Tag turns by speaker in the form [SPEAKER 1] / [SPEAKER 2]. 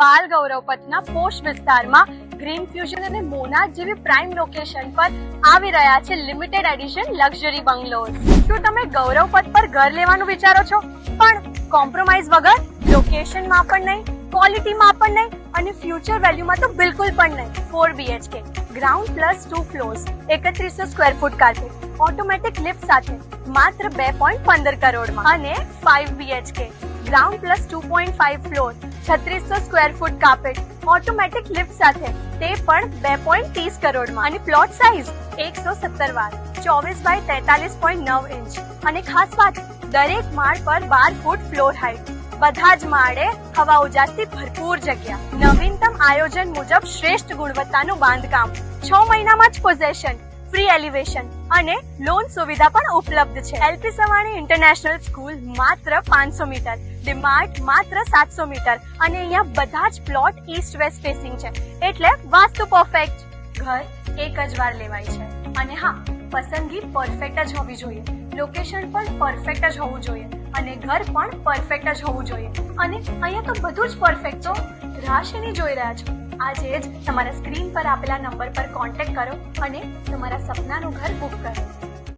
[SPEAKER 1] પાલ ગૌરવપથના posh વિસ્તારમાં green fusion અને મોના જેવી પ્રાઇમ લોકેશન પર આવી રહ્યા છે લિમિટેડ એડિશન લક્ઝરી બંગલોઝ. શું તમે ગૌરવપથ પર ઘર લેવાનું વિચારો છો પણ કોમ્પ્રોમાઇઝ વગર? લોકેશનમાં પણ નહીં, ક્વોલિટીમાં પણ નહીં અને ફ્યુચર વેલ્યુમાં તો બિલકુલ પણ નહીં. 4 BHK, ground plus 2 ફ્લોર્સ, 3100 square foot carpet, automatic lift સાથે માત્ર 2.15 કરોડમાં અને 5 BHK, ground plus 2.5 floor, 3600 square foot carpet, automatic lift સાથે તે પણ 2.30 કરોડમાં અને પ્લોટ સાઇઝ 117 વાર 24 બાય 43.9 ઇંચ અને ખાસ વાત, દરેક માળ પર 12 ફૂટ ફ્લોર હાઇટ. બધા જ માળે હવા ઉજાસથી ભરપૂર જગ્યા. નવીનતમ આયોજન મુજબ શ્રેષ્ઠ ગુણવત્તાનું બાંધકામ, 6 મહિનામાં જ પોઝેશન, ફ્રી એલિવેશન અને લોન સુવિધા પણ ઉપલબ્ધ છે. LP સવાણી ઇન્ટરનેશનલ સ્કૂલ માત્ર 500 મીટર, ડીમાર્ટ માત્ર 700 મીટર અને અહીંયા બધા જ પ્લોટ ઈસ્ટ વેસ્ટ ફેસિંગ છે એટલે વાસ્તુ પરફેક્ટ. ઘર એક જ વાર લેવાય છે અને હા, પસંદગી પરફેક્ટ જ હોવી જોઈએ, લોકેશન પણ પરફેક્ટ જ હોવું જોઈએ અને ઘર પણ પરફેક્ટ જ હોવું જોઈએ અને અહીંયા તો બધું જ પરફેક્ટ. તો રાહ શેની જોઈ રહ્યા છો? આજે જ તમારા સ્ક્રીન પર આપેલા નંબર પર કોન્ટેક્ટ કરો અને તમારા સપનાનું ઘર બુક કરો.